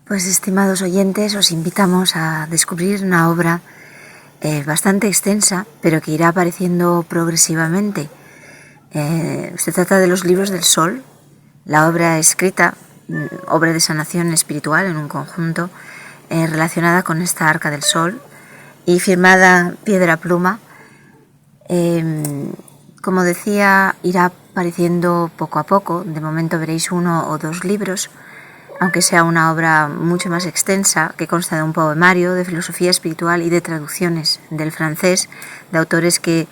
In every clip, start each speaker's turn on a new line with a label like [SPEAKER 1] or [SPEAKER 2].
[SPEAKER 1] Pues, estimados oyentes, os invitamos a descubrir una obra bastante extensa, pero que irá apareciendo progresivamente. Se trata de los Libros del Sol, la obra escrita, obra de sanación espiritual en un conjunto, relacionada con esta Arca del Sol y firmada piedra pluma. Como decía, irá apareciendo poco a poco. De momento veréis 1 o 2 libros, aunque sea una obra mucho más extensa, que consta de un poemario, de filosofía espiritual y de traducciones del francés, de autores que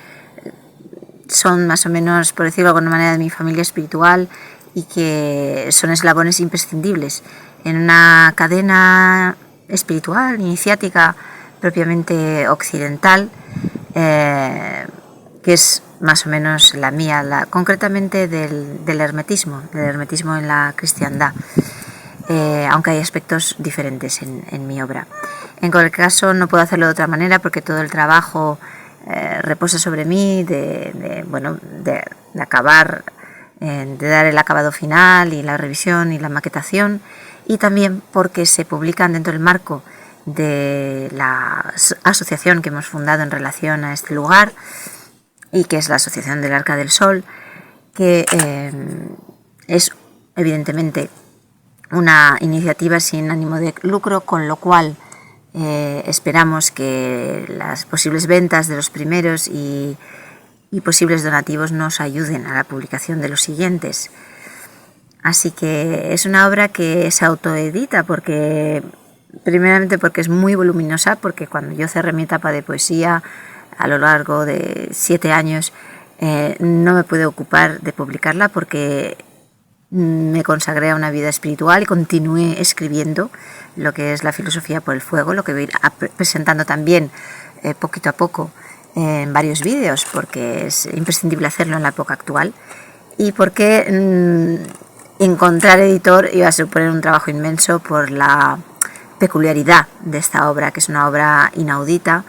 [SPEAKER 1] son más o menos, por decirlo de alguna manera, de mi familia espiritual y que son eslabones imprescindibles en una cadena espiritual, iniciática, propiamente occidental, que es más o menos la mía, concretamente del hermetismo en la cristiandad. Aunque hay aspectos diferentes en mi obra. En cualquier caso, no puedo hacerlo de otra manera porque todo el trabajo reposa sobre mí de acabar, de dar el acabado final y la revisión y la maquetación, y también porque se publican dentro del marco de la asociación que hemos fundado en relación a este lugar, y que es la Asociación del Arca del Sol, que es evidentemente una iniciativa sin ánimo de lucro, con lo cual esperamos que las posibles ventas de los primeros y posibles donativos nos ayuden a la publicación de los siguientes. Así que es una obra que se autoedita primeramente porque es muy voluminosa, porque cuando yo cerré mi etapa de poesía a lo largo de 7 años no me pude ocupar de publicarla porque me consagré a una vida espiritual y continué escribiendo lo que es la filosofía por el fuego, lo que voy a ir presentando también poquito a poco en varios vídeos, porque es imprescindible hacerlo en la época actual, y porque encontrar editor iba a suponer un trabajo inmenso por la peculiaridad de esta obra, que es una obra inaudita,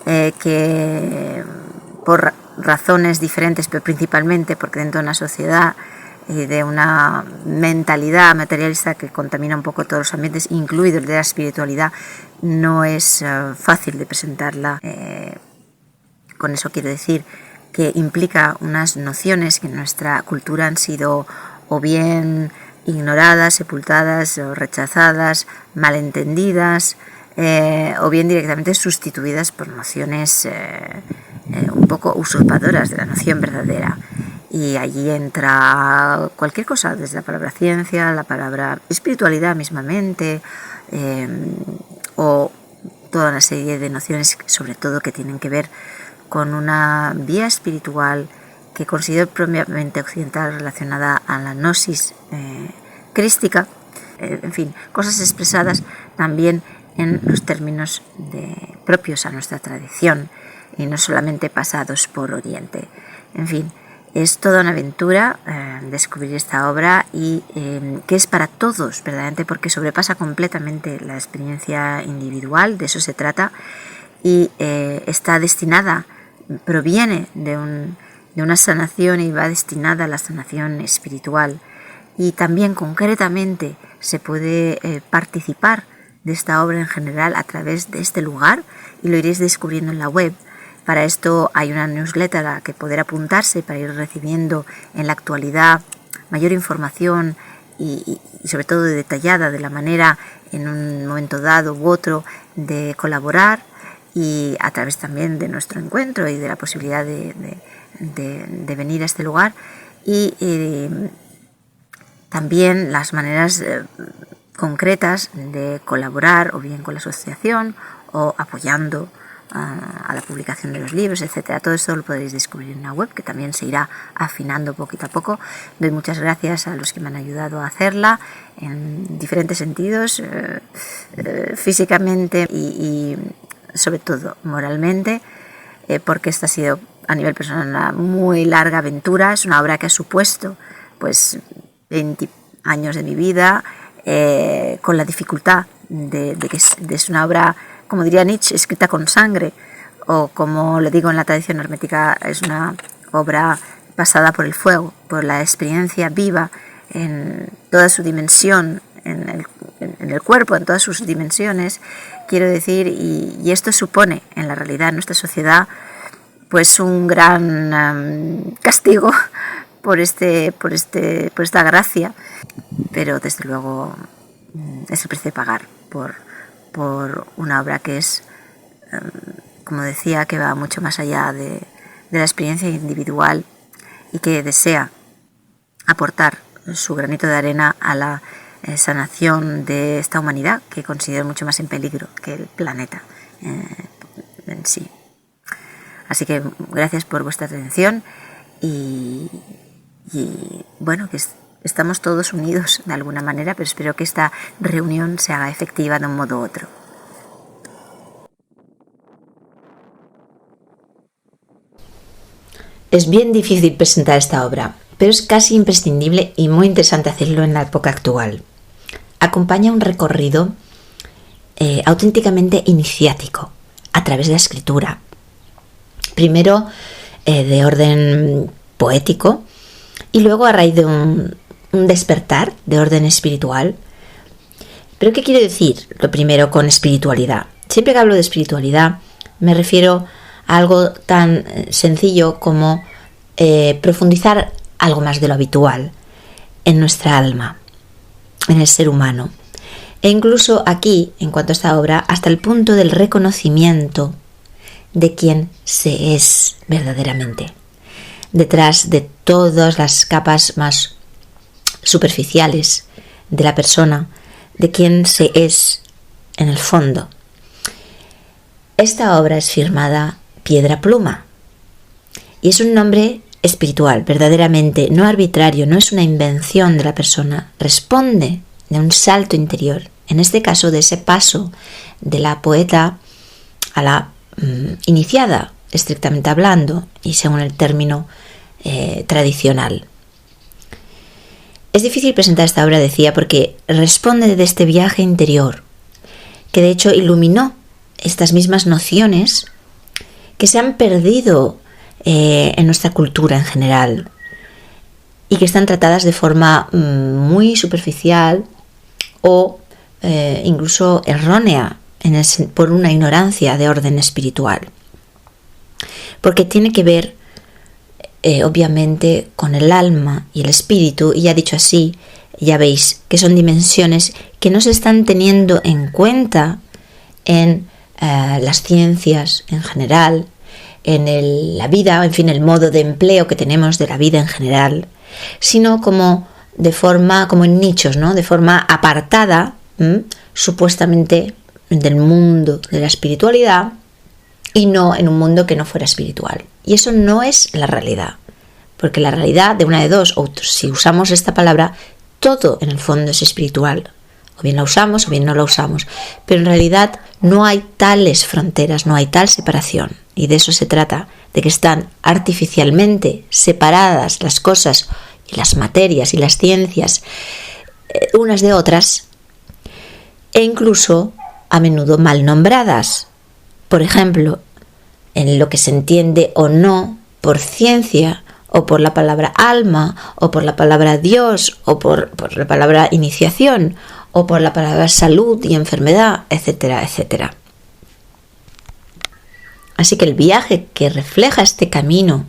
[SPEAKER 1] que por razones diferentes, pero principalmente porque dentro de una sociedad y de una mentalidad materialista que contamina un poco todos los ambientes, incluido el de la espiritualidad, no es fácil de presentarla. Con eso quiero decir que implica unas nociones que en nuestra cultura han sido o bien ignoradas, sepultadas o rechazadas, malentendidas, o bien directamente sustituidas por nociones un poco usurpadoras de la noción verdadera. Y allí entra cualquier cosa, desde la palabra ciencia, la palabra espiritualidad mismamente, o toda una serie de nociones, sobre todo que tienen que ver con una vía espiritual que considero propiamente occidental, relacionada a la gnosis crística, en fin, cosas expresadas también en los términos propios a nuestra tradición y no solamente pasados por Oriente. En fin, es toda una aventura descubrir esta obra, y que es para todos, verdaderamente, porque sobrepasa completamente la experiencia individual, de eso se trata, y está destinada, proviene de una sanación y va destinada a la sanación espiritual. Y también concretamente se puede participar de esta obra en general a través de este lugar, y lo iréis descubriendo en la web. Para esto hay una newsletter a la que poder apuntarse para ir recibiendo en la actualidad mayor información y sobre todo detallada de la manera en un momento dado u otro de colaborar, y a través también de nuestro encuentro y de la posibilidad de venir a este lugar, y también las maneras concretas de colaborar, o bien con la asociación o apoyando a la publicación de los libros, etcétera. Todo esto lo podréis descubrir en la web, que también se irá afinando poquito a poco. Doy muchas gracias a los que me han ayudado a hacerla en diferentes sentidos, físicamente y sobre todo moralmente, porque esta ha sido a nivel personal una muy larga aventura. Es una obra que ha supuesto pues 20 años de mi vida, con la dificultad de que es una obra, como diría Nietzsche, escrita con sangre, o como le digo en la tradición hermética, es una obra pasada por el fuego, por la experiencia viva en toda su dimensión en el cuerpo, en todas sus dimensiones, quiero decir, y esto supone en la realidad en nuestra sociedad pues un gran castigo por esta gracia, pero desde luego es el precio de pagar por una obra que es, como decía, que va mucho más allá de la experiencia individual y que desea aportar su granito de arena a la sanación de esta humanidad, que considero mucho más en peligro que el planeta en sí. Así que gracias por vuestra atención y bueno, que estamos todos unidos de alguna manera, pero espero que esta reunión se haga efectiva de un modo u otro.
[SPEAKER 2] Es bien difícil presentar esta obra, pero es casi imprescindible y muy interesante hacerlo en la época actual. Acompaña un recorrido auténticamente iniciático a través de la escritura. Primero de orden poético y luego a raíz de un despertar de orden espiritual. ¿Pero qué quiero decir lo primero con espiritualidad? Siempre que hablo de espiritualidad me refiero a algo tan sencillo como profundizar algo más de lo habitual en nuestra alma, en el ser humano. E incluso aquí, en cuanto a esta obra, hasta el punto del reconocimiento de quién se es verdaderamente, detrás de todas las capas más superficiales de la persona, de quién se es en el fondo. Esta obra es firmada Piedra Pluma y es un nombre espiritual, verdaderamente, no arbitrario, no es una invención de la persona, responde de un salto interior, en este caso de ese paso de la poeta a la iniciada, estrictamente hablando, y según el término tradicional. Es difícil presentar esta obra, decía, porque responde de este viaje interior, que de hecho iluminó estas mismas nociones que se han perdido en nuestra cultura en general y que están tratadas de forma muy superficial o incluso errónea por una ignorancia de orden espiritual, porque tiene que ver obviamente con el alma y el espíritu, y ya dicho así, ya veis que son dimensiones que no se están teniendo en cuenta en las ciencias en general, en la vida, en fin, el modo de empleo que tenemos de la vida en general, sino como de forma, como en nichos, ¿no? De forma apartada, supuestamente del mundo de la espiritualidad y no en un mundo que no fuera espiritual. Y eso no es la realidad, porque la realidad de una de dos, o si usamos esta palabra, todo en el fondo es espiritual. O bien la usamos o bien no la usamos, pero en realidad no hay tales fronteras, no hay tal separación, y de eso se trata, de que están artificialmente separadas las cosas y las materias y las ciencias unas de otras, e incluso a menudo mal nombradas. Por ejemplo, en lo que se entiende o no por ciencia, o por la palabra alma, o por la palabra Dios, o por la palabra iniciación, o por la palabra salud y enfermedad, etcétera, etcétera. Así que el viaje que refleja este camino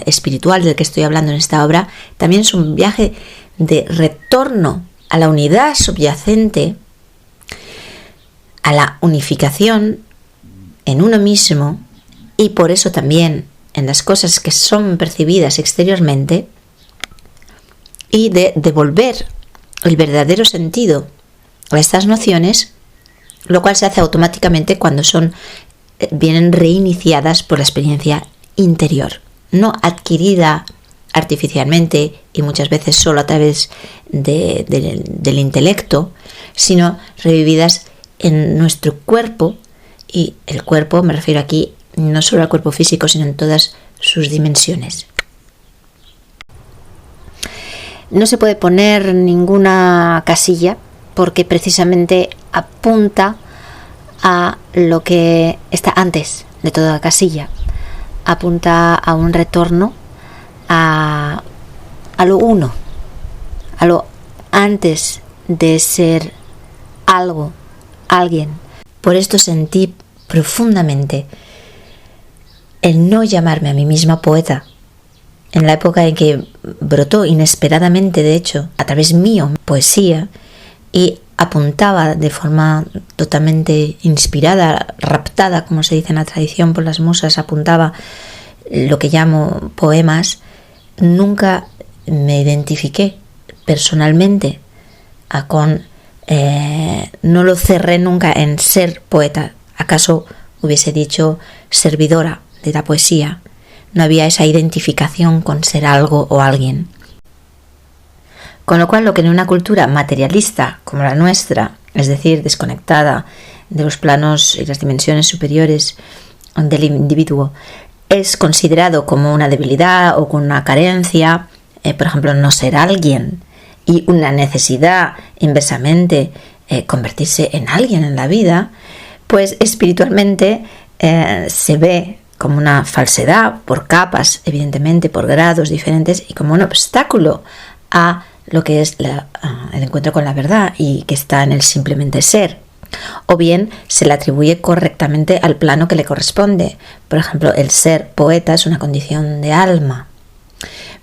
[SPEAKER 2] espiritual del que estoy hablando en esta obra, también es un viaje de retorno a la unidad subyacente, a la unificación en uno mismo, y por eso también en las cosas que son percibidas exteriormente, y de devolver el verdadero sentido a estas nociones, lo cual se hace automáticamente cuando vienen reiniciadas por la experiencia interior, no adquirida artificialmente y muchas veces solo a través del intelecto, sino revividas en nuestro cuerpo, y el cuerpo me refiero aquí no solo al cuerpo físico, sino en todas sus dimensiones. No se puede poner ninguna casilla porque precisamente apunta a lo que está antes de toda casilla, apunta a un retorno a lo uno, a lo antes de ser algo, alguien. Por esto sentí profundamente el no llamarme a mí misma poeta. En la época en que brotó inesperadamente, de hecho, a través mío, poesía, y apuntaba de forma totalmente inspirada, raptada, como se dice en la tradición por las musas, apuntaba lo que llamo poemas, nunca me identifiqué personalmente no lo cerré nunca en ser poeta. ¿Acaso hubiese dicho servidora de la poesía? No había esa identificación con ser algo o alguien. Con lo cual, lo que en una cultura materialista como la nuestra, es decir, desconectada de los planos y las dimensiones superiores del individuo, es considerado como una debilidad o con una carencia, por ejemplo, no ser alguien, y una necesidad inversamente convertirse en alguien en la vida, pues espiritualmente se ve como una falsedad por capas, evidentemente por grados diferentes, y como un obstáculo a lo que es el encuentro con la verdad y que está en el simplemente ser. O bien se le atribuye correctamente al plano que le corresponde. Por ejemplo, el ser poeta es una condición de alma.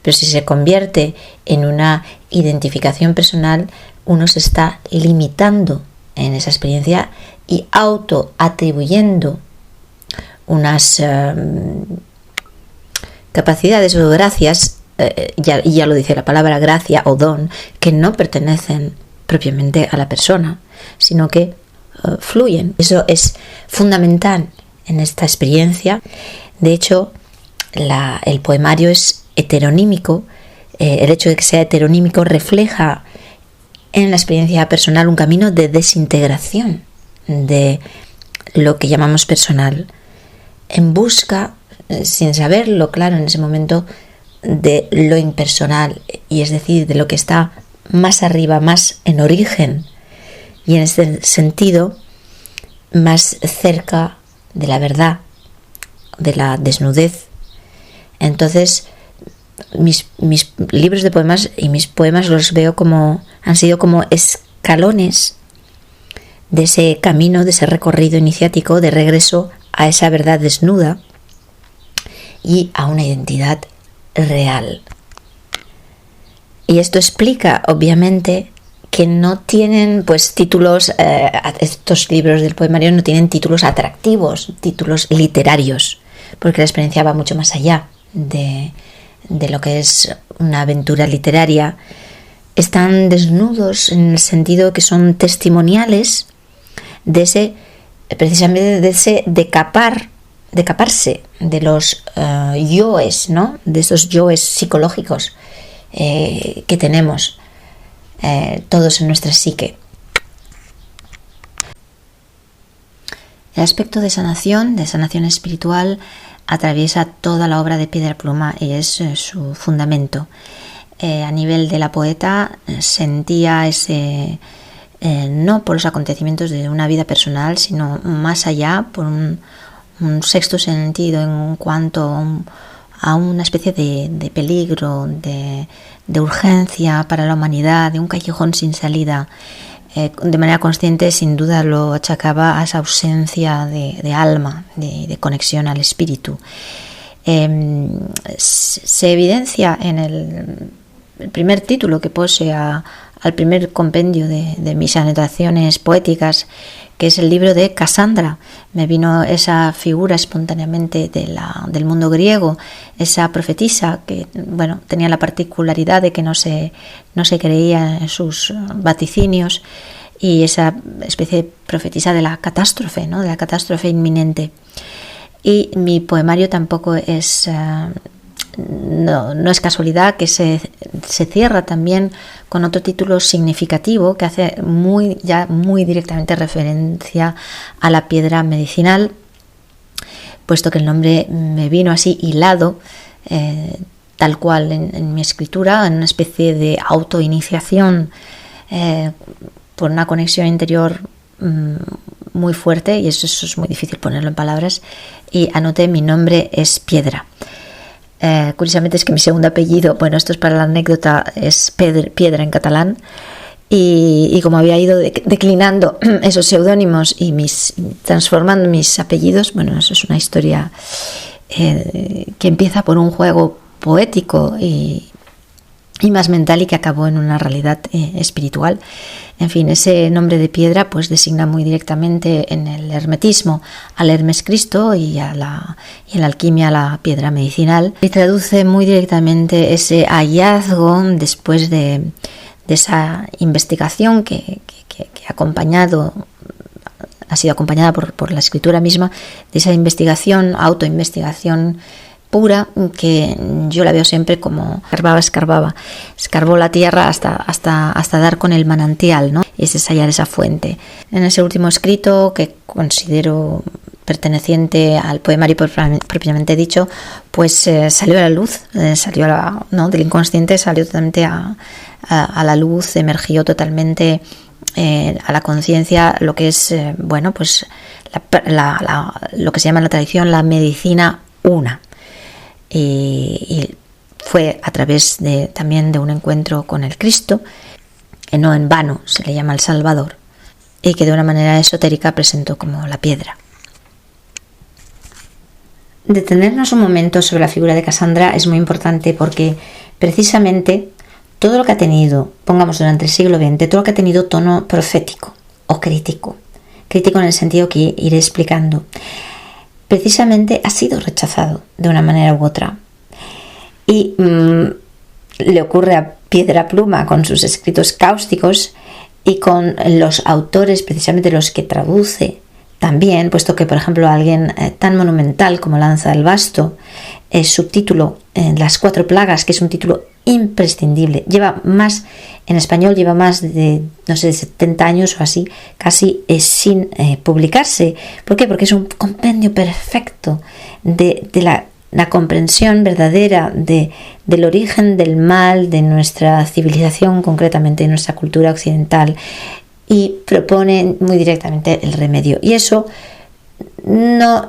[SPEAKER 2] Pero si se convierte en una identificación personal, uno se está limitando en esa experiencia y autoatribuyendo unas capacidades o gracias, ya lo dice la palabra gracia o don, que no pertenecen propiamente a la persona, sino que fluyen. Eso es fundamental en esta experiencia. De hecho, el poemario es heteronímico. El hecho de que sea heteronímico refleja en la experiencia personal un camino de desintegración de lo que llamamos personal, en busca, sin saberlo claro en ese momento, de lo impersonal, y es decir, de lo que está más arriba, más en origen, y en este sentido más cerca de la verdad, de la desnudez. Entonces mis libros de poemas y mis poemas los veo han sido como escalones de ese camino, de ese recorrido iniciático de regreso a esa verdad desnuda y a una identidad real. Y esto explica, obviamente, que no tienen títulos, estos libros del poemario no tienen títulos atractivos, títulos literarios, porque la experiencia va mucho más allá de lo que es una aventura literaria. Están desnudos en el sentido que son testimoniales precisamente de ese decaparse de los yoes, ¿no? De esos yoes psicológicos que tenemos todos en nuestra psique. El aspecto de sanación espiritual, atraviesa toda la obra de Piedra Pluma y es su fundamento. A nivel de la poeta sentía ese, no por los acontecimientos de una vida personal, sino más allá, por un sexto sentido en cuanto a una especie de peligro, de urgencia para la humanidad, de un callejón sin salida. De manera consciente, sin duda lo achacaba a esa ausencia de alma, de conexión al espíritu. Se evidencia en el primer título que pose al primer compendio de mis anotaciones poéticas, que es el libro de Casandra. Me vino esa figura espontáneamente del mundo griego, esa profetisa que tenía la particularidad de que no se creía en sus vaticinios, y esa especie de profetisa de la catástrofe, ¿no? De la catástrofe inminente. Y mi poemario tampoco es no es casualidad que se cierra también con otro título significativo que hace muy directamente referencia a la piedra medicinal, puesto que el nombre me vino así hilado, tal cual en mi escritura, en una especie de autoiniciación por una conexión interior muy fuerte, y eso es muy difícil ponerlo en palabras, y anoté: mi nombre es Piedra. Curiosamente es que mi segundo apellido, esto es para la anécdota, es Piedra en catalán, y como había ido declinando esos seudónimos y transformando mis apellidos, bueno, eso es una historia que empieza por un juego poético y más mental y que acabó en una realidad espiritual. En fin, ese nombre de piedra pues designa muy directamente en el hermetismo al Hermes Cristo y en la alquimia a la piedra medicinal, y traduce muy directamente ese hallazgo después de esa investigación que ha sido acompañada por la escritura misma, de esa investigación, autoinvestigación pura, que yo la veo siempre como escarbó la tierra hasta dar con el manantial, ¿no? Es hallar esa fuente. En ese último escrito, que considero perteneciente al poemario propiamente dicho, pues salió a la luz, del inconsciente salió totalmente a la luz, emergió totalmente a la conciencia lo que es, pues lo que se llama en la tradición la medicina una. Y fue a través también de un encuentro con el Cristo, que no en vano se le llama el Salvador, y que de una manera esotérica presentó como la piedra. Detenernos un momento sobre la figura de Casandra es muy importante porque precisamente todo lo que ha tenido, pongamos durante el siglo XX, todo lo que ha tenido tono profético o crítico en el sentido que iré explicando, precisamente ha sido rechazado de una manera u otra. Y le ocurre a Piedra Pluma con sus escritos cáusticos y con los autores, precisamente los que traduce también, puesto que, por ejemplo, alguien tan monumental como Lanza del Basto, subtítulo Las Cuatro Plagas, que es un título imprescindible, en español lleva más de, 70 años o así, casi sin publicarse. ¿Por qué? Porque es un compendio perfecto de la comprensión verdadera del origen del mal de nuestra civilización, concretamente de nuestra cultura occidental, y propone muy directamente el remedio. Y eso no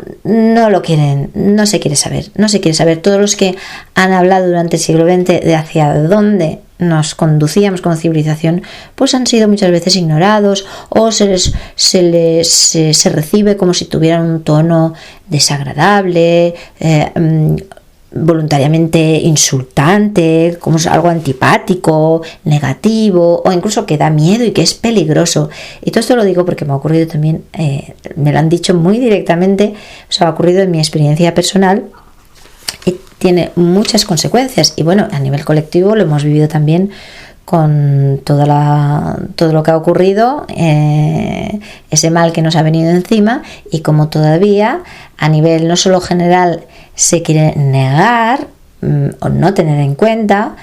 [SPEAKER 2] lo quieren, no se quiere saber. Todos los que han hablado durante el siglo XX de hacia dónde nos conducíamos como civilización, pues han sido muchas veces ignorados o se recibe como si tuvieran un tono desagradable, voluntariamente insultante, como algo antipático, negativo, o incluso que da miedo y que es peligroso. Y todo esto lo digo porque me ha ocurrido también, me lo han dicho muy directamente, ha ocurrido en mi experiencia personal y tiene muchas consecuencias. Y bueno, a nivel colectivo lo hemos vivido también con todo lo que ha ocurrido, ese mal que nos ha venido encima, y como todavía a nivel no solo general se quiere negar o no tener en cuenta,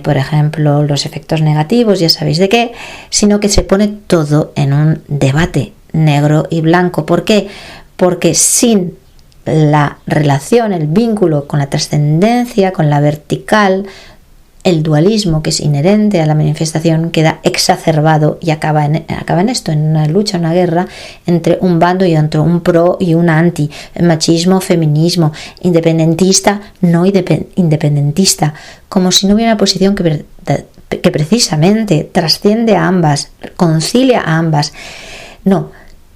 [SPEAKER 2] por ejemplo, los efectos negativos, ya sabéis de qué, sino que se pone todo en un debate negro y blanco. ¿Por qué? Porque sin la relación, el vínculo con la trascendencia, con la vertical, el dualismo que es inherente a la manifestación queda exacerbado y acaba en esto, en una lucha, una guerra entre un bando y otro, un pro y un anti, machismo, feminismo, independentista, no independentista, como si no hubiera una posición que precisamente trasciende a ambas, concilia a ambas. No,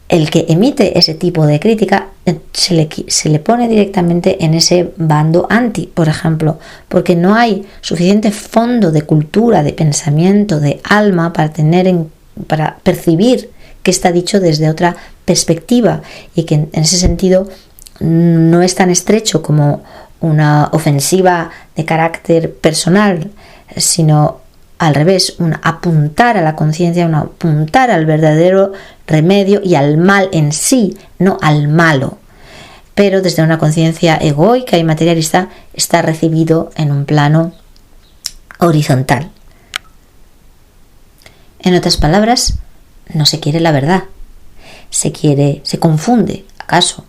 [SPEAKER 2] el que emite ese tipo de crítica se le pone directamente en ese bando anti, por ejemplo, porque no hay suficiente fondo de cultura, de pensamiento, de alma para percibir que está dicho desde otra perspectiva, y que en ese sentido no es tan estrecho como una ofensiva de carácter personal, sino al revés, un apuntar a la conciencia, un apuntar al verdadero remedio y al mal en sí, no al malo. Pero desde una conciencia egoica y materialista está recibido en un plano horizontal. En otras palabras, no se quiere la verdad. Se confunde, acaso,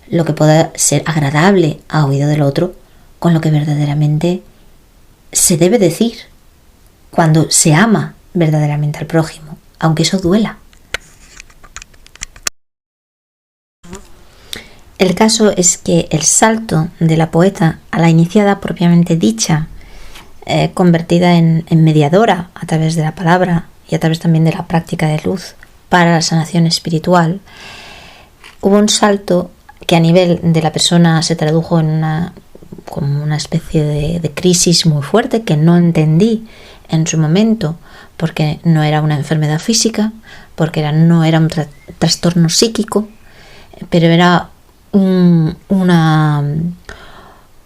[SPEAKER 2] lo que pueda ser agradable a oído del otro con lo que verdaderamente se debe decir cuando se ama verdaderamente al prójimo, aunque eso duela. El caso es que el salto de la poeta a la iniciada propiamente dicha, convertida en mediadora a través de la palabra y a través también de la práctica de luz para la sanación espiritual, hubo un salto que a nivel de la persona se tradujo en como una especie de crisis muy fuerte que no entendí en su momento, porque no era una enfermedad física, porque no era un trastorno psíquico, pero era una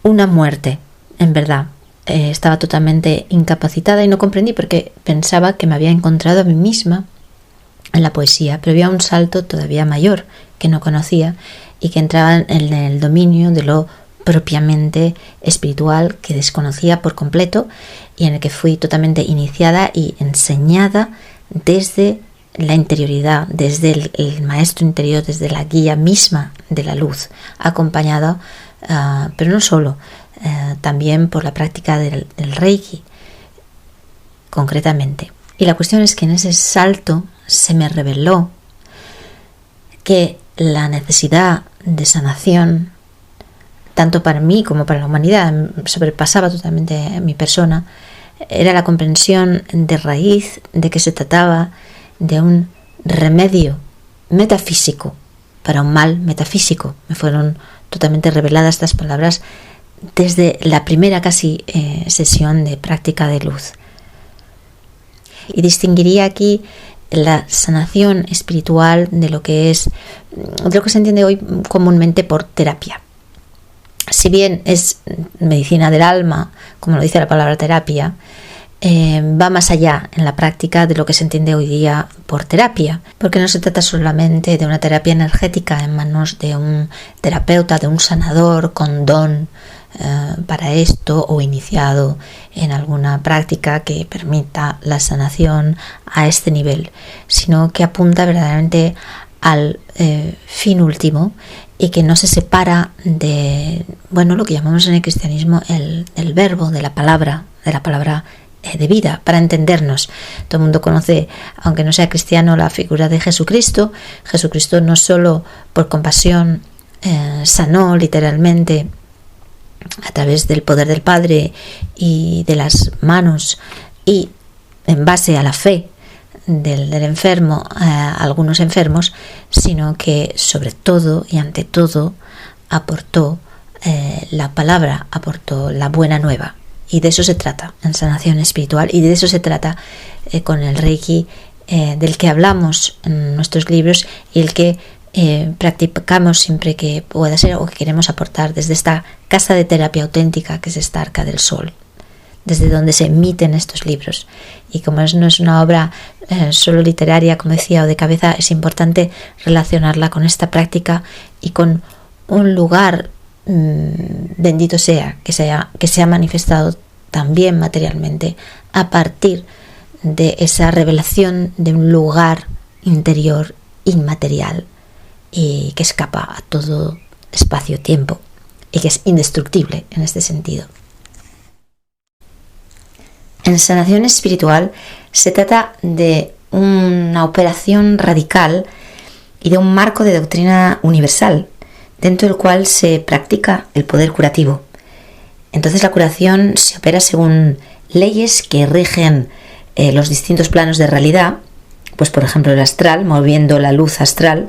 [SPEAKER 2] muerte, en verdad. Estaba totalmente incapacitada y no comprendí porque pensaba que me había encontrado a mí misma en la poesía, pero había un salto todavía mayor que no conocía y que entraba en el dominio de lo propiamente espiritual que desconocía por completo y en el que fui totalmente iniciada y enseñada desde la interioridad, desde el maestro interior, desde la guía misma de la luz, acompañada, pero no solo, también por la práctica del Reiki, concretamente. Y la cuestión es que en ese salto se me reveló que la necesidad de sanación, tanto para mí como para la humanidad, sobrepasaba totalmente mi persona. Era la comprensión de raíz de que se trataba de un remedio metafísico para un mal metafísico. Me fueron totalmente reveladas estas palabras desde la primera casi sesión de práctica de luz. Y distinguiría aquí la sanación espiritual de lo que se entiende hoy comúnmente por terapia. Si bien es medicina del alma, como lo dice la palabra terapia, va más allá en la práctica de lo que se entiende hoy día por terapia, porque no se trata solamente de una terapia energética en manos de un terapeuta, de un sanador con don para esto o iniciado en alguna práctica que permita la sanación a este nivel, sino que apunta verdaderamente al fin último y que no se separa de, lo que llamamos en el cristianismo el verbo, de la palabra de vida, para entendernos. Todo el mundo conoce, aunque no sea cristiano, la figura de Jesucristo. Jesucristo no solo por compasión sanó literalmente a través del poder del Padre y de las manos y en base a la fe del enfermo, algunos enfermos, sino que sobre todo y ante todo aportó la palabra, aportó la buena nueva. Y de eso se trata en sanación espiritual, y de eso se trata con el Reiki, del que hablamos en nuestros libros y el que practicamos siempre que pueda ser, o que queremos aportar desde esta casa de terapia auténtica que es esta Arca del Sol, desde donde se emiten estos libros. Y como no es una obra solo literaria, como decía, o de cabeza, es importante relacionarla con esta práctica y con un lugar, bendito sea, que se ha manifestado también materialmente a partir de esa revelación de un lugar interior inmaterial y que escapa a todo espacio-tiempo y que es indestructible en este sentido. En sanación espiritual se trata de una operación radical y de un marco de doctrina universal, dentro del cual se practica el poder curativo. Entonces la curación se opera según leyes que rigen los distintos planos de realidad, pues por ejemplo el astral, moviendo la luz astral,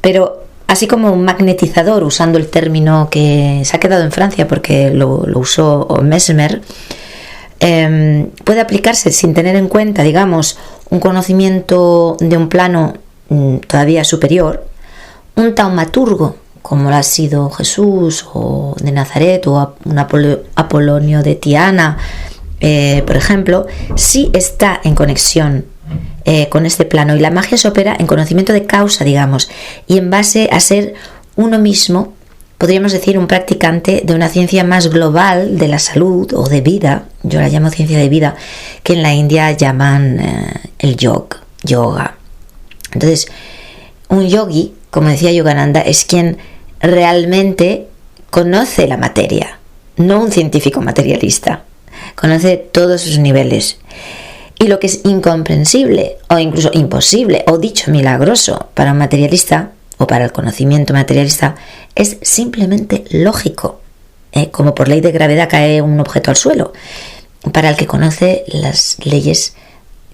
[SPEAKER 2] pero así como un magnetizador, usando el término que se ha quedado en Francia porque lo usó Mesmer, puede aplicarse sin tener en cuenta, digamos, un conocimiento de un plano todavía superior. Un taumaturgo, como lo ha sido Jesús o de Nazaret o un Apolonio de Tiana, por ejemplo, sí está en conexión con este plano, y la magia se opera en conocimiento de causa, digamos, y en base a ser uno mismo, podríamos decir, un practicante de una ciencia más global de la salud o de vida. Yo la llamo ciencia de vida, que en la India llaman el yoga. Entonces, un yogi, como decía Yogananda, es quien realmente conoce la materia, no un científico materialista. Conoce todos sus niveles. Y lo que es incomprensible o incluso imposible o dicho milagroso para un materialista o para el conocimiento materialista es simplemente lógico, como por ley de gravedad cae un objeto al suelo. Para el que conoce las leyes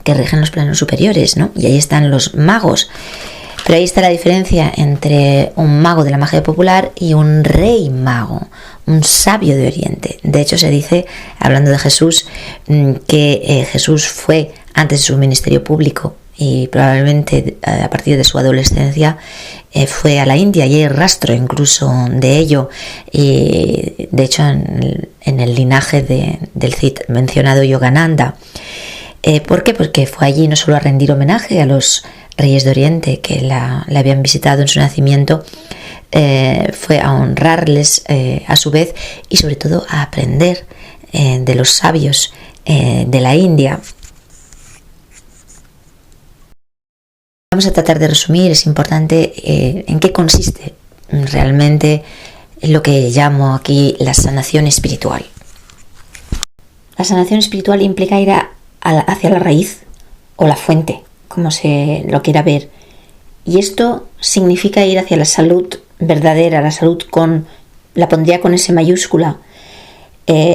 [SPEAKER 2] que rigen los planos superiores, ¿no? Y ahí están los magos. Pero ahí está la diferencia entre un mago de la magia popular y un rey mago, un sabio de Oriente. De hecho, se dice, hablando de Jesús, que Jesús fue, antes de su ministerio público y probablemente a partir de su adolescencia, fue a la India, y hay rastro incluso de ello. Y de hecho, en el linaje del Cid mencionado Yogananda. ¿Por qué? Porque fue allí no solo a rendir homenaje a los reyes de Oriente que la habían visitado en su nacimiento, fue a honrarles a su vez, y sobre todo a aprender de los sabios de la India. Vamos a tratar de resumir, es importante, en qué consiste realmente lo que llamo aquí la sanación espiritual. La sanación espiritual implica ir hacia la raíz o la fuente, como se lo quiera ver. Y esto significa ir hacia la salud verdadera, la salud la pondría con S mayúscula.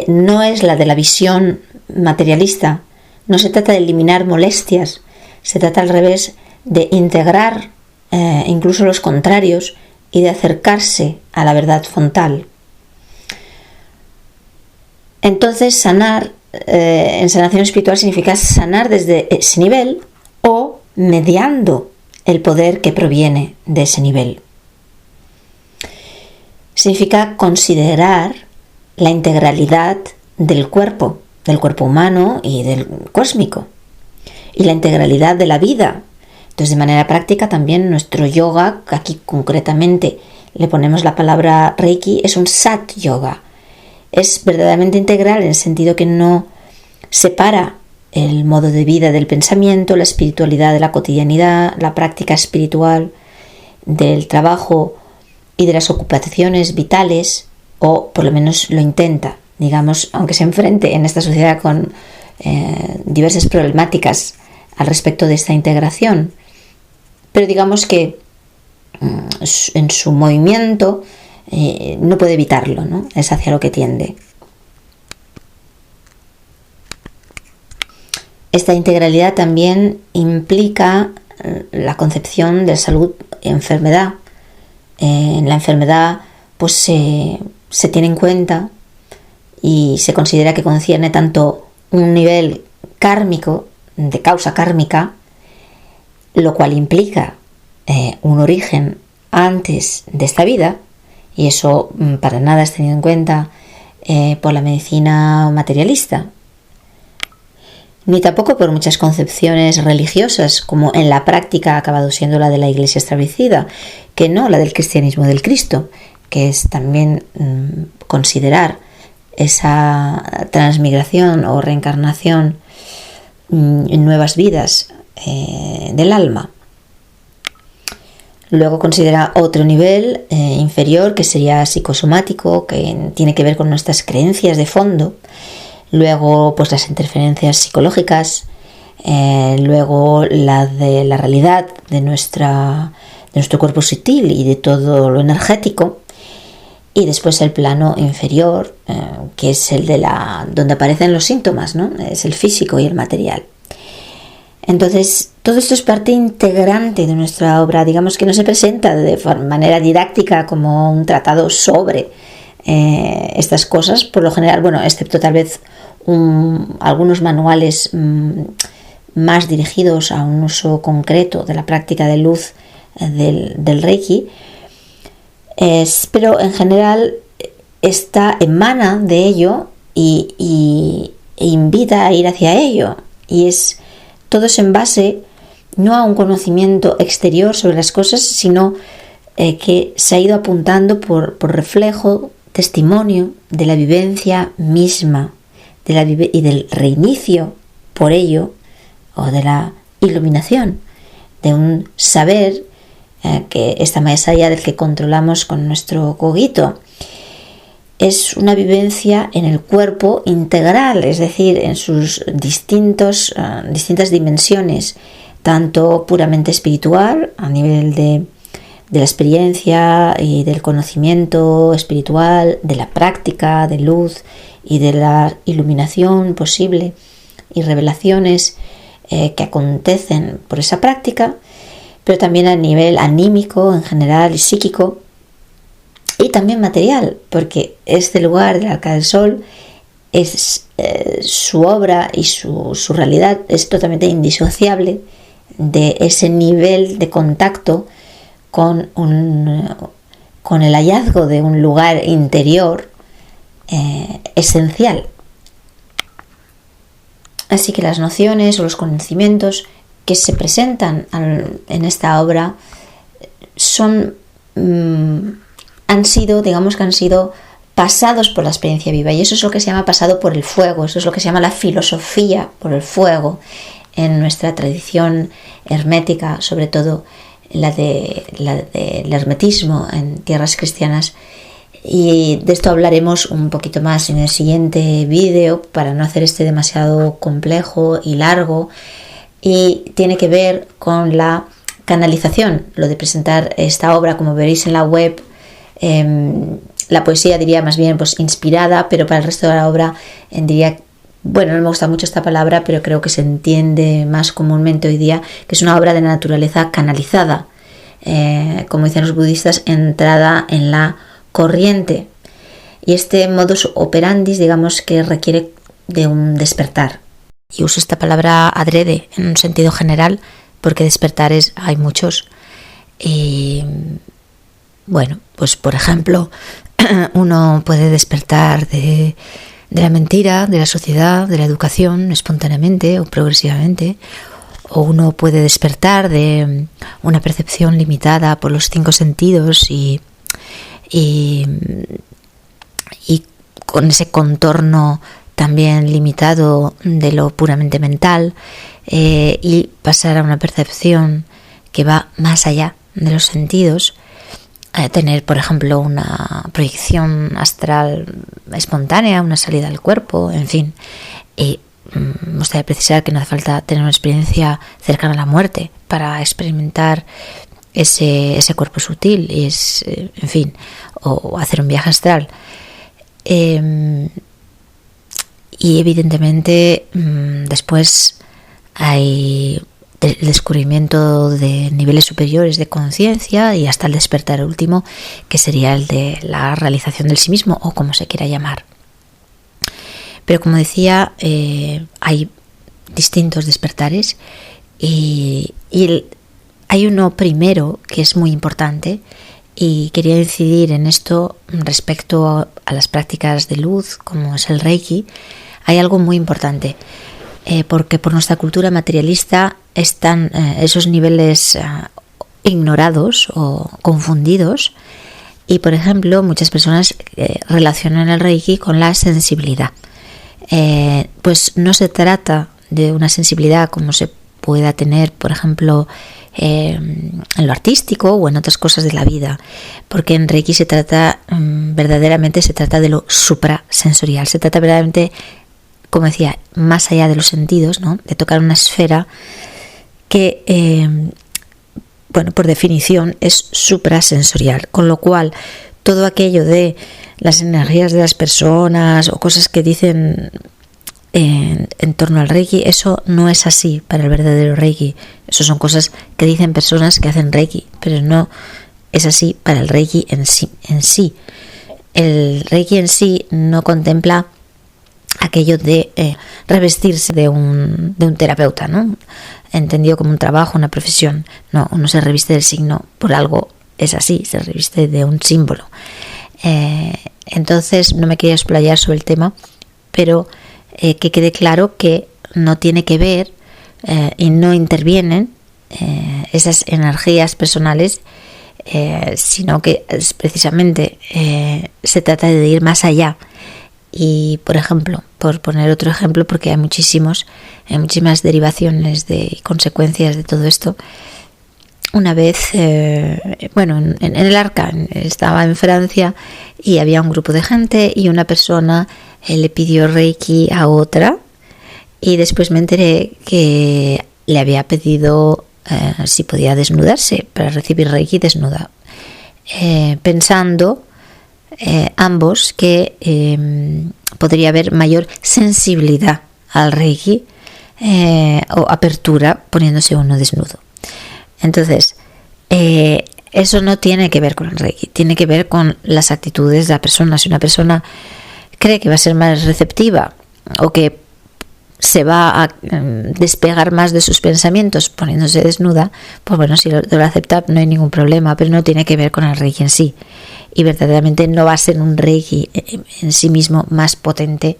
[SPEAKER 2] No es la de la visión materialista, no se trata de eliminar molestias, se trata al revés de integrar incluso los contrarios y de acercarse a la verdad frontal. Entonces, sanar en sanación espiritual significa sanar desde ese nivel o mediando el poder que proviene de ese nivel. Significa considerar la integralidad del cuerpo humano y del cósmico, y la integralidad de la vida. Entonces, de manera práctica, también nuestro yoga, aquí concretamente le ponemos la palabra Reiki, es un Sat Yoga. Es verdaderamente integral en el sentido que no separa el modo de vida del pensamiento, la espiritualidad de la cotidianidad, la práctica espiritual del trabajo y de las ocupaciones vitales, o por lo menos lo intenta, digamos, aunque se enfrente en esta sociedad con diversas problemáticas al respecto de esta integración. Pero digamos que en su movimiento no puede evitarlo, ¿no? Es hacia lo que tiende. Esta integralidad también implica la concepción de salud y enfermedad. En la enfermedad pues se tiene en cuenta y se considera que concierne tanto un nivel kármico, de causa kármica, lo cual implica un origen antes de esta vida, y eso para nada es tenido en cuenta por la medicina materialista, ni tampoco por muchas concepciones religiosas, como en la práctica ha acabado siendo la de la Iglesia establecida, que no la del cristianismo del Cristo, que es también considerar esa transmigración o reencarnación en nuevas vidas del alma. Luego considera otro nivel inferior, que sería psicosomático, que tiene que ver con nuestras creencias de fondo. Luego pues las interferencias psicológicas, luego la de la realidad de nuestro cuerpo sutil y de todo lo energético, y después el plano inferior, que es el de donde aparecen los síntomas, ¿no? Es el físico y el material. Entonces, todo esto es parte integrante de nuestra obra, digamos que no se presenta de manera didáctica como un tratado sobre estas cosas, por lo general, bueno, excepto tal vez algunos manuales más dirigidos a un uso concreto de la práctica de luz del Reiki, pero en general emana de ello e invita a ir hacia ello, y todo es en base no a un conocimiento exterior sobre las cosas, sino que se ha ido apuntando por reflejo, testimonio de la vivencia misma y del reinicio por ello, o de la iluminación, de un saber que está más allá del que controlamos con nuestro cogito. Es una vivencia en el cuerpo integral, es decir, en sus distintas dimensiones, tanto puramente espiritual, a nivel de la experiencia y del conocimiento espiritual, de la práctica de luz y de la iluminación posible y revelaciones que acontecen por esa práctica, pero también a nivel anímico en general y psíquico, y también material, porque este lugar del Arca del Sol es su obra y su realidad es totalmente indisociable de ese nivel de contacto con el hallazgo de un lugar interior esencial. Así que las nociones o los conocimientos que se presentan en esta obra han sido pasados por la experiencia viva, y eso es lo que se llama pasado por el fuego, eso es lo que se llama la filosofía por el fuego en nuestra tradición hermética, sobre todo la del hermetismo en tierras cristianas. Y de esto hablaremos un poquito más en el siguiente vídeo para no hacer este demasiado complejo y largo, y tiene que ver con la canalización, lo de presentar esta obra, como veréis en la web. La poesía diría más bien pues inspirada, pero para el resto de la obra diría, bueno, no me gusta mucho esta palabra, pero creo que se entiende más comúnmente hoy día que es una obra de naturaleza canalizada, como dicen los budistas, entrada en la corriente. Y este modus operandi, digamos, que requiere de un despertar. Y uso esta palabra adrede en un sentido general, porque despertares hay muchos. Y bueno, pues por ejemplo, uno puede despertar de la mentira, de la sociedad, de la educación, espontáneamente o progresivamente, o uno puede despertar de una percepción limitada por los 5 sentidos y con ese contorno también limitado de lo puramente mental, y pasar a una percepción que va más allá de los sentidos, tener, por ejemplo, una proyección astral espontánea, una salida del cuerpo, en fin. Y me gustaría precisar que no hace falta tener una experiencia cercana a la muerte para experimentar ese cuerpo sutil, y en fin, o hacer un viaje astral. Y evidentemente después hay el descubrimiento de niveles superiores de conciencia y hasta el despertar último, que sería el de la realización del sí mismo, o como se quiera llamar. Pero como decía, hay distintos despertares, y hay uno primero que es muy importante, y quería incidir en esto respecto a las prácticas de luz, como es el Reiki. Hay algo muy importante, porque por nuestra cultura materialista están esos niveles ignorados o confundidos, y por ejemplo muchas personas relacionan el Reiki con la sensibilidad. Pues no se trata de una sensibilidad como se pueda tener, por ejemplo, en lo artístico o en otras cosas de la vida, porque en Reiki verdaderamente se trata de lo suprasensorial, se trata verdaderamente, como decía, más allá de los sentidos, ¿no? De tocar una esfera que, bueno, por definición es suprasensorial, con lo cual todo aquello de las energías de las personas o cosas que dicen en torno al Reiki, eso no es así para el verdadero Reiki. Eso son cosas que dicen personas que hacen Reiki, pero no es así para el Reiki en sí. El Reiki en sí no contempla aquello de revestirse de un terapeuta, ¿no? Entendido como un trabajo, una profesión. No, uno se reviste del signo por algo, es así, se reviste de un símbolo. Entonces no me quería explayar sobre el tema, pero que quede claro que no tiene que ver y no intervienen esas energías personales, sino que precisamente se trata de ir más allá. Y por ejemplo, por poner otro ejemplo, porque hay muchísimas derivaciones y consecuencias de todo esto. Una vez, en el Arca, estaba en Francia y había un grupo de gente y una persona le pidió Reiki a otra, y después me enteré que le había pedido si podía desnudarse para recibir Reiki desnuda, pensando ambos que podría haber mayor sensibilidad al Reiki o apertura poniéndose uno desnudo. Entonces, eso no tiene que ver con el Reiki, tiene que ver con las actitudes de la persona. Si una persona cree que va a ser más receptiva o que se va a despegar más de sus pensamientos poniéndose desnuda, pues bueno, si lo acepta no hay ningún problema, pero no tiene que ver con el Reiki en sí. Y verdaderamente no va a ser un Reiki en sí mismo más potente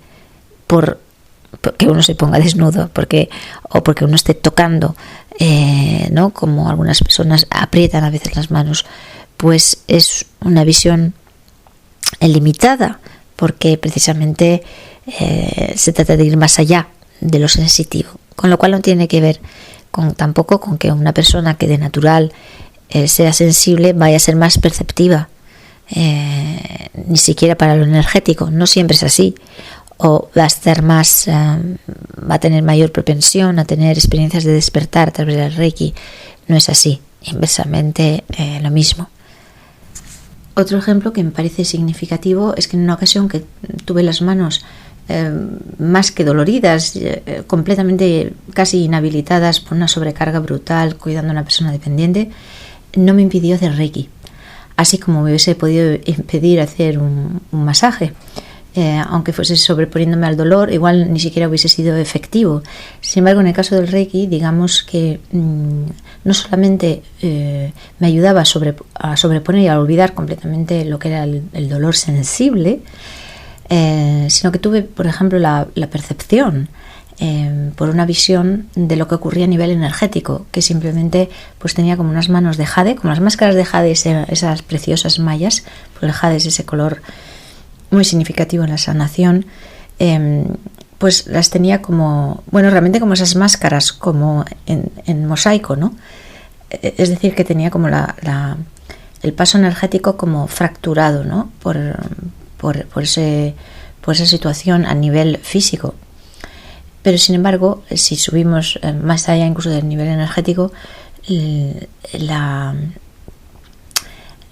[SPEAKER 2] porque uno se ponga desnudo, o porque uno esté tocando, ¿no? Como algunas personas aprietan a veces las manos, pues es una visión limitada, porque precisamente se trata de ir más allá de lo sensitivo, con lo cual no tiene que ver tampoco con que una persona que de natural sea sensible vaya a ser más perceptiva, ni siquiera para lo energético. No siempre es así, o va a estar más, va a tener mayor propensión a tener experiencias de despertar a través del Reiki. No es así, inversamente lo mismo. Otro ejemplo que me parece significativo es que en una ocasión que tuve las manos más que doloridas, completamente casi inhabilitadas por una sobrecarga brutal cuidando a una persona dependiente, no me impidió hacer Reiki, así como me hubiese podido impedir hacer un masaje. Aunque fuese sobreponiéndome al dolor, igual ni siquiera hubiese sido efectivo. Sin embargo, en el caso del Reiki, digamos que no solamente me ayudaba a sobreponer y a olvidar completamente lo que era el dolor sensible, sino que tuve, por ejemplo, la percepción por una visión de lo que ocurría a nivel energético, que simplemente pues tenía como unas manos de jade, como las máscaras de jade, esas preciosas mallas, porque el jade es ese color muy significativo en la sanación, pues las tenía como, bueno, realmente como esas máscaras, como en mosaico, ¿no? Es decir, que tenía como el paso energético como fracturado, ¿no? Por esa situación a nivel físico. Pero sin embargo, si subimos más allá incluso del nivel energético,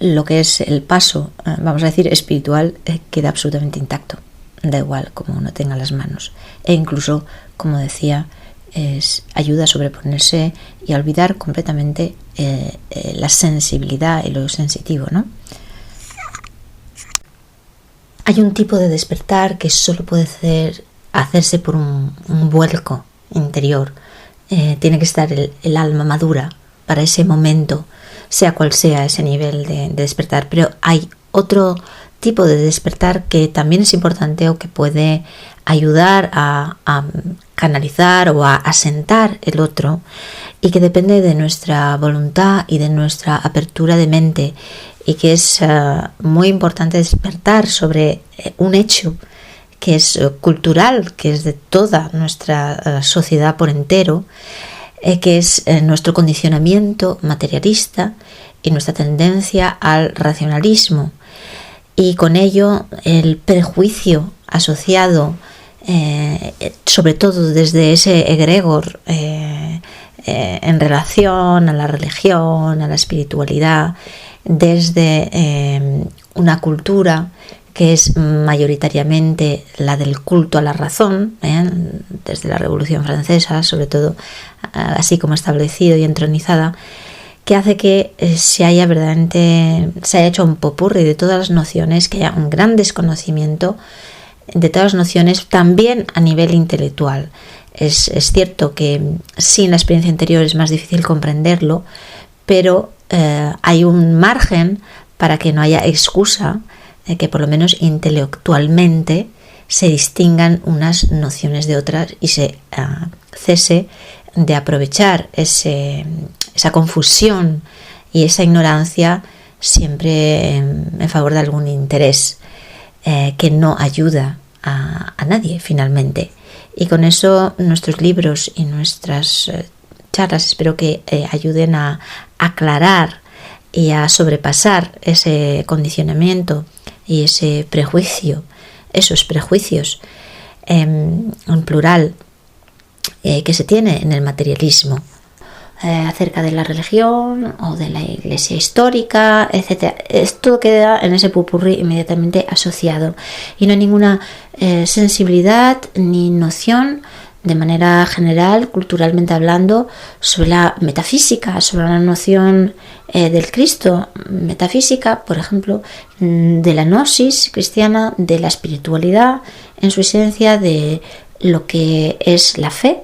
[SPEAKER 2] lo que es el paso, vamos a decir, espiritual, queda absolutamente intacto. Da igual como uno tenga las manos. E incluso, como decía, ayuda a sobreponerse y a olvidar completamente la sensibilidad y lo sensitivo, ¿no? Hay un tipo de despertar que solo puede hacerse por un vuelco interior. Tiene que estar el alma madura para ese momento, sea cual sea ese nivel de despertar. Pero hay otro tipo de despertar que también es importante o que puede ayudar a canalizar o a asentar el otro, y que depende de nuestra voluntad y de nuestra apertura de mente, y que es muy importante despertar sobre un hecho que es cultural, que es de toda nuestra sociedad por entero, que es nuestro condicionamiento materialista y nuestra tendencia al racionalismo, y con ello el prejuicio asociado, sobre todo desde ese egregor en relación a la religión, a la espiritualidad, desde una cultura que es mayoritariamente la del culto a la razón, desde la Revolución Francesa, sobre todo, así como establecido y entronizada, que hace que se haya hecho un popurrí de todas las nociones, que haya un gran desconocimiento de todas las nociones, también a nivel intelectual. Es cierto que sin la experiencia anterior es más difícil comprenderlo, pero hay un margen para que no haya excusa de que por lo menos intelectualmente se distingan unas nociones de otras y se cese de aprovechar esa confusión y esa ignorancia siempre en favor de algún interés que no ayuda a nadie finalmente. Y con eso nuestros libros y nuestras charlas espero que ayuden a aclarar y a sobrepasar ese condicionamiento y ese prejuicio, esos prejuicios en plural que se tiene en el materialismo acerca de la religión o de la iglesia histórica, etc. Esto queda en ese popurrí inmediatamente asociado y no hay ninguna sensibilidad ni noción de manera general, culturalmente hablando, sobre la metafísica, sobre la noción del Cristo, metafísica, por ejemplo, de la gnosis cristiana, de la espiritualidad, en su esencia, de lo que es la fe,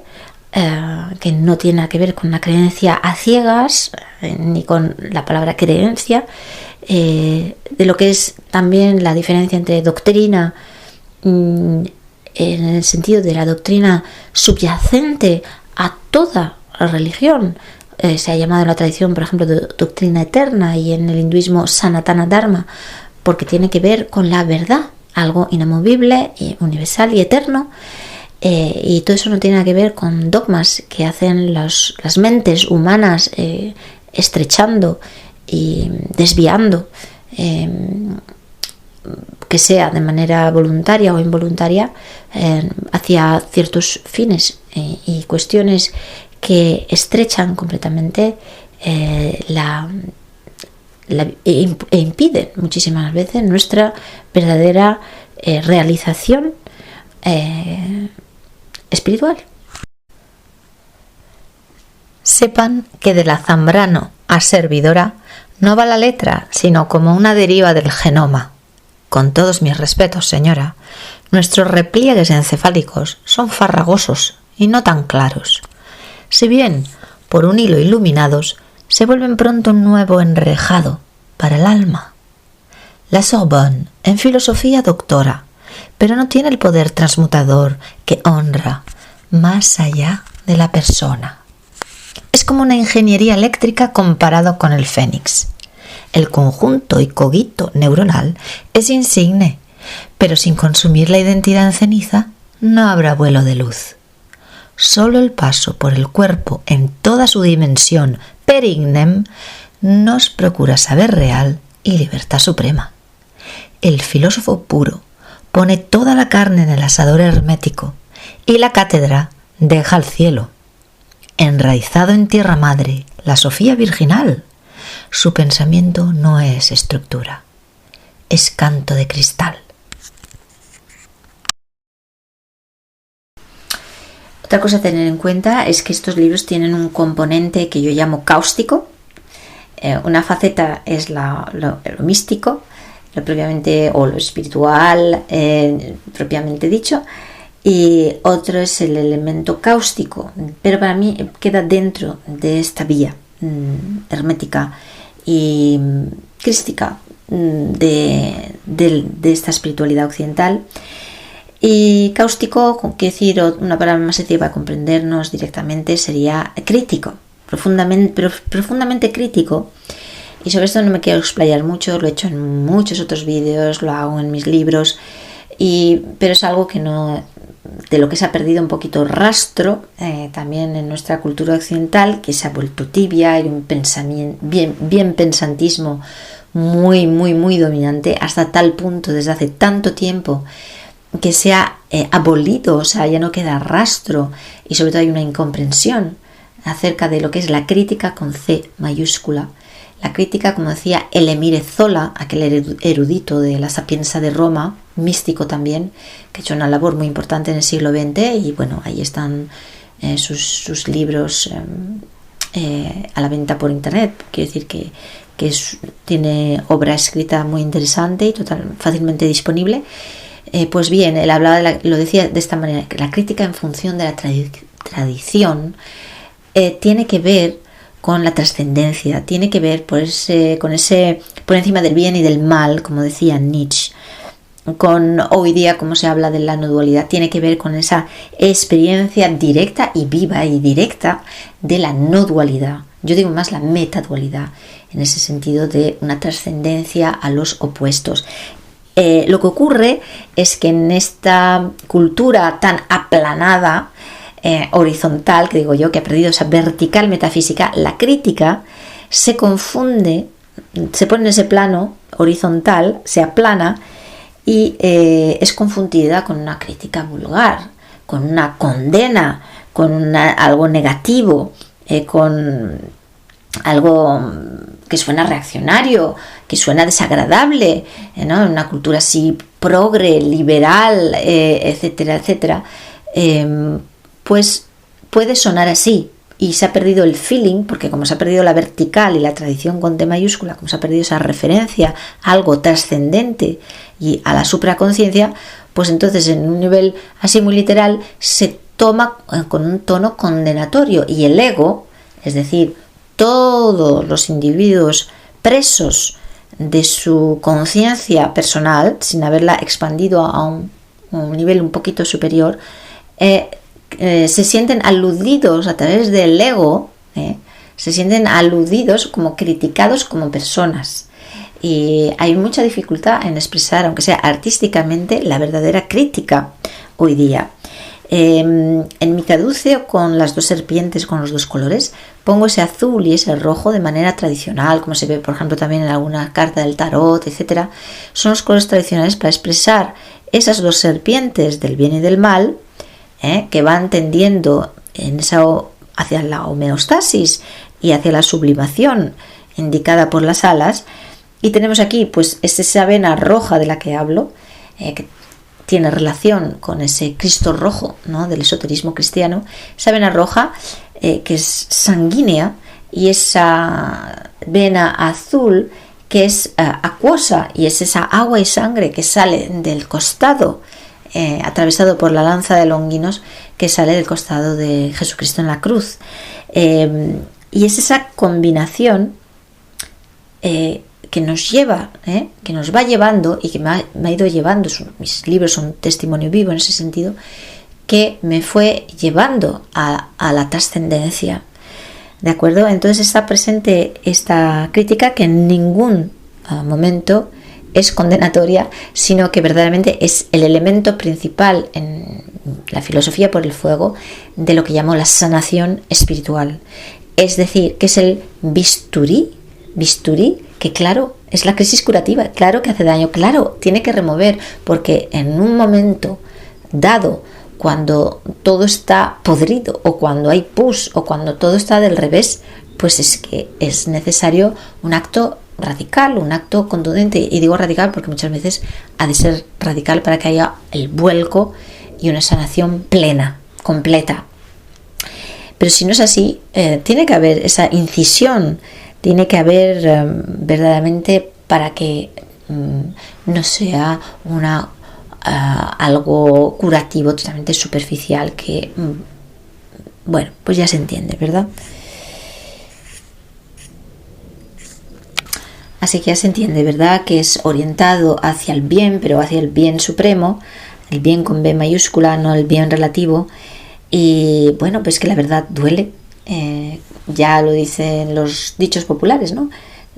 [SPEAKER 2] que no tiene nada que ver con una creencia a ciegas, ni con la palabra creencia, de lo que es también la diferencia entre doctrina, en el sentido de la doctrina subyacente a toda la religión. Se ha llamado en la tradición, por ejemplo, de doctrina eterna, y en el hinduismo Sanatana Dharma, porque tiene que ver con la verdad, algo inamovible, universal y eterno. Y todo eso no tiene nada que ver con dogmas que hacen las mentes humanas, estrechando y desviando, que sea de manera voluntaria o involuntaria, hacia ciertos fines y cuestiones que estrechan completamente e impiden muchísimas veces nuestra verdadera realización espiritual.
[SPEAKER 1] Sepan que de la Zambrano a servidora no va la letra, sino como una deriva del genoma. Con todos mis respetos, señora, nuestros repliegues encefálicos son farragosos y no tan claros. Si bien, por un hilo iluminados, se vuelven pronto un nuevo enrejado para el alma. La Sorbonne, en filosofía doctora, pero no tiene el poder transmutador que honra más allá de la persona. Es como una ingeniería eléctrica comparado con el fénix. El conjunto y cogito neuronal es insigne, pero sin consumir la identidad en ceniza no habrá vuelo de luz. Solo el paso por el cuerpo en toda su dimensión per ignem nos procura saber real y libertad suprema. El filósofo puro pone toda la carne en el asador hermético y la cátedra deja al cielo. Enraizado en tierra madre, la Sofía virginal, su pensamiento no es estructura, es canto de cristal.
[SPEAKER 2] Otra cosa a tener en cuenta es que estos libros tienen un componente que yo llamo cáustico. Una faceta es lo místico, lo propiamente, o lo espiritual, propiamente dicho, y otro es el elemento cáustico, pero para mí queda dentro de esta vía hermética y crística de esta espiritualidad occidental. Y cáustico, quiero decir, una palabra más sencilla para comprendernos directamente, sería crítico, profundamente crítico. Y sobre esto no me quiero explayar mucho, lo he hecho en muchos otros vídeos, lo hago en mis libros, pero es algo que no, de lo que se ha perdido un poquito rastro también en nuestra cultura occidental, que se ha vuelto tibia, y un pensamiento, bien pensantismo muy, muy, muy dominante, hasta tal punto desde hace tanto tiempo que se ha abolido, o sea, ya no queda rastro, y sobre todo hay una incomprensión acerca de lo que es la crítica con C mayúscula. La crítica, como decía el Emile Zola, aquel erudito de la Sapienza de Roma, místico también, que ha hecho una labor muy importante en el siglo XX, y bueno, ahí están sus libros a la venta por internet. Quiero decir que tiene obra escrita muy interesante y fácilmente disponible. Pues bien, él hablaba lo decía de esta manera, que la crítica en función de la tradición tiene que ver con la trascendencia, tiene que ver por encima del bien y del mal, como decía Nietzsche, con hoy día como se habla de la no dualidad, tiene que ver con esa experiencia directa y viva y directa de la no dualidad. Yo digo más la metadualidad, en ese sentido de una trascendencia a los opuestos. Lo que ocurre es que en esta cultura tan aplanada, horizontal, que digo yo, que ha perdido esa vertical metafísica, la crítica se confunde, se pone en ese plano horizontal, se aplana y es confundida con una crítica vulgar, con una condena, con algo negativo, con algo que suena reaccionario, que suena desagradable, ¿no? En una cultura así progre, liberal, etcétera, etcétera. pues puede sonar así y se ha perdido el feeling, porque como se ha perdido la vertical y la tradición con T mayúscula, como se ha perdido esa referencia a algo trascendente y a la supraconciencia, pues entonces en un nivel así muy literal se toma con un tono condenatorio, y el ego, es decir, todos los individuos presos de su conciencia personal, sin haberla expandido a un nivel un poquito superior, se sienten aludidos a través del ego, se sienten aludidos como criticados como personas. Y hay mucha dificultad en expresar, aunque sea artísticamente, la verdadera crítica hoy día. En mi caduceo con las dos serpientes con los dos colores, pongo ese azul y ese rojo de manera tradicional, como se ve por ejemplo también en alguna carta del tarot, etc. Son los colores tradicionales para expresar esas dos serpientes del bien y del mal, que van tendiendo hacia la homeostasis y hacia la sublimación indicada por las alas. Y tenemos aquí pues esa vena roja de la que hablo, que tiene relación con ese Cristo rojo, ¿no?, del esoterismo cristiano, esa vena roja que es sanguínea, y esa vena azul que es acuosa, y es esa agua y sangre que sale del costado, atravesado por la lanza de Longinos, que sale del costado de Jesucristo en la cruz. Y es esa combinación que nos lleva, que nos va llevando, y que me ha ido llevando, mis libros son testimonio vivo en ese sentido, que me fue llevando a la trascendencia. ¿De acuerdo? Entonces está presente esta crítica, que en ningún momento es condenatoria, sino que verdaderamente es el elemento principal en la filosofía por el fuego de lo que llamo la sanación espiritual. Es decir, que es el bisturí, que claro, es la crisis curativa, claro que hace daño, claro, tiene que remover, porque en un momento dado, cuando todo está podrido, o cuando hay pus, o cuando todo está del revés, pues es que es necesario un acto radical, un acto contundente. Y digo radical porque muchas veces ha de ser radical para que haya el vuelco y una sanación plena, completa. Pero si no es así, tiene que haber esa incisión, tiene que haber verdaderamente, para que no sea algo curativo totalmente superficial, que bueno, pues ya se entiende, ¿verdad? Así que ya se entiende, ¿verdad?, que es orientado hacia el bien, pero hacia el bien supremo, el bien con B mayúscula, no el bien relativo. Y bueno, pues que la verdad duele, ya lo dicen los dichos populares, ¿no?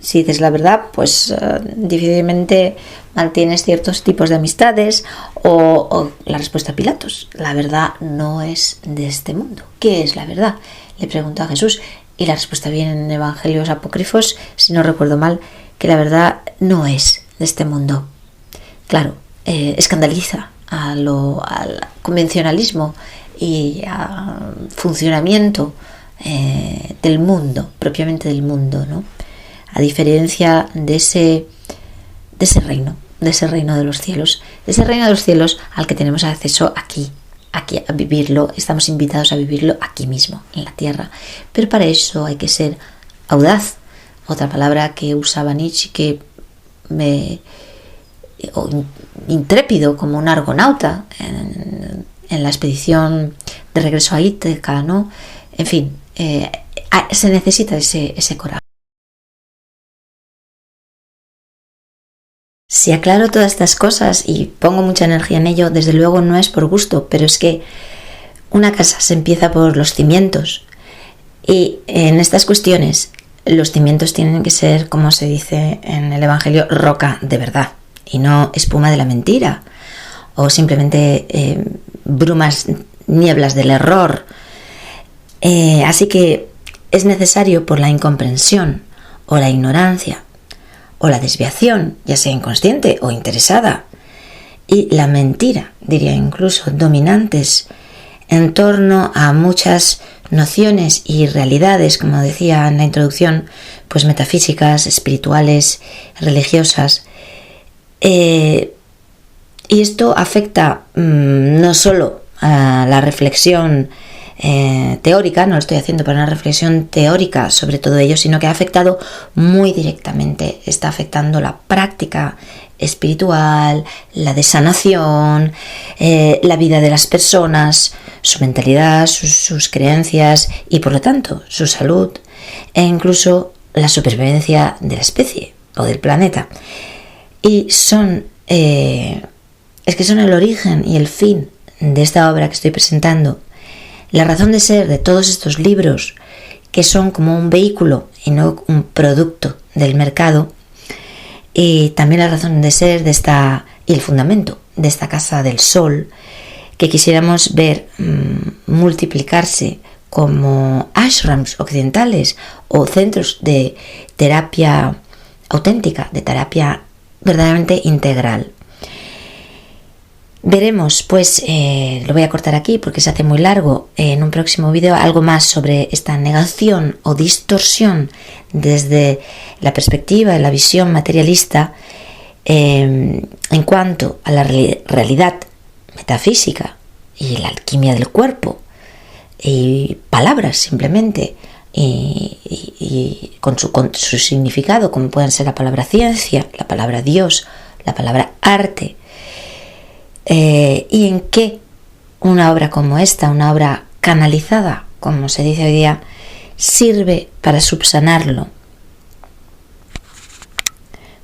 [SPEAKER 2] Si dices la verdad, pues difícilmente mantienes ciertos tipos de amistades, o la respuesta a Pilatos: la verdad no es de este mundo. ¿Qué es la verdad?, le preguntó a Jesús, y la respuesta viene en evangelios apócrifos, si no recuerdo mal, que la verdad no es de este mundo. Claro, escandaliza al convencionalismo y al funcionamiento del mundo, propiamente del mundo, ¿no? A diferencia de ese reino de los cielos, de ese reino de los cielos al que tenemos acceso aquí a vivirlo, estamos invitados a vivirlo aquí mismo, en la tierra. Pero para eso hay que ser audaz, otra palabra que usaba Nietzsche, intrépido, como un argonauta en la expedición de regreso a Ítaca, ¿no? En fin, se necesita ese coraje. Si aclaro todas estas cosas y pongo mucha energía en ello, desde luego no es por gusto, pero es que una casa se empieza por los cimientos, y en estas cuestiones los cimientos tienen que ser, como se dice en el Evangelio, roca de verdad, y no espuma de la mentira, o simplemente brumas, nieblas del error. Así que es necesario, por la incomprensión o la ignorancia o la desviación, ya sea inconsciente o interesada, y la mentira, diría incluso, dominantes en torno a muchas nociones y realidades, como decía en la introducción, pues metafísicas, espirituales, religiosas. Y esto afecta no solo a la reflexión teórica, no lo estoy haciendo para una reflexión teórica sobre todo ello, sino que ha afectado muy directamente, está afectando la práctica espiritual, la de sanación, la vida de las personas, su mentalidad, sus creencias y por lo tanto su salud e incluso la supervivencia de la especie o del planeta. Y son el origen y el fin de esta obra que estoy presentando, la razón de ser de todos estos libros que son como un vehículo y no un producto del mercado, y también la razón de ser de esta y el fundamento de esta Casa del Sol que quisiéramos ver multiplicarse como ashrams occidentales o centros de terapia auténtica, de terapia verdaderamente integral. Veremos, pues, lo voy a cortar aquí porque se hace muy largo, en un próximo vídeo algo más sobre esta negación o distorsión desde la perspectiva de la visión materialista en cuanto a la realidad metafísica y la alquimia del cuerpo y palabras simplemente y con su significado, como pueden ser la palabra ciencia, la palabra Dios, la palabra arte. Y en qué una obra como esta, una obra canalizada, como se dice hoy día, sirve para subsanarlo.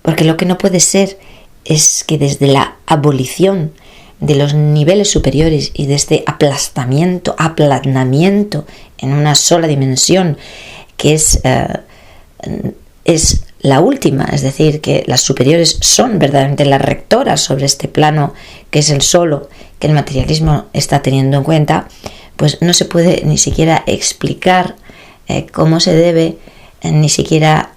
[SPEAKER 2] Porque lo que no puede ser es que desde la abolición de los niveles superiores y de este aplanamiento en una sola dimensión, que es la última, es decir, que las superiores son verdaderamente las rectoras sobre este plano que es el solo, que el materialismo está teniendo en cuenta, pues no se puede ni siquiera explicar cómo se debe ni siquiera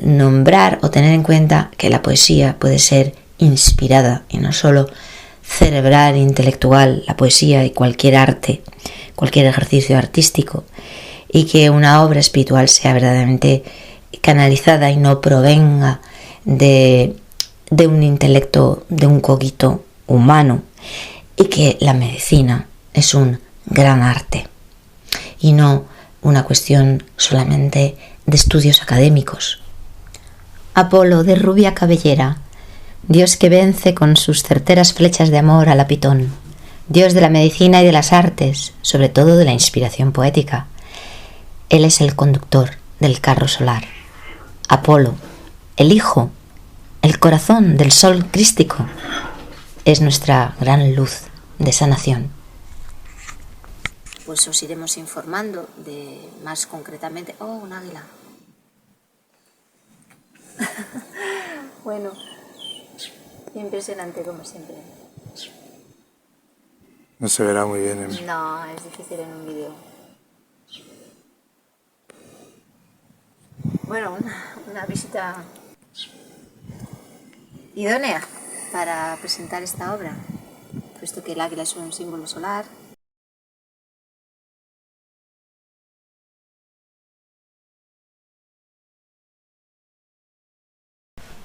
[SPEAKER 2] nombrar o tener en cuenta que la poesía puede ser inspirada y no solo cerebral, intelectual, la poesía y cualquier arte, cualquier ejercicio artístico, y que una obra espiritual sea verdaderamente canalizada y no provenga de un intelecto, de un cogito humano, y que la medicina es un gran arte y no una cuestión solamente de estudios académicos. Apolo de rubia cabellera, Dios que vence con sus certeras flechas de amor a la Pitón, Dios de la medicina y de las artes, sobre todo de la inspiración poética. Él es el conductor del carro solar. Apolo, el hijo, el corazón del sol crístico, es nuestra gran luz de sanación. Pues os iremos informando de más concretamente. ¡Oh, un águila! Bueno, impresionante como siempre.
[SPEAKER 3] No se verá muy bien
[SPEAKER 2] No, es difícil en un vídeo. Bueno, una visita idónea para presentar esta obra, puesto que el águila es un símbolo solar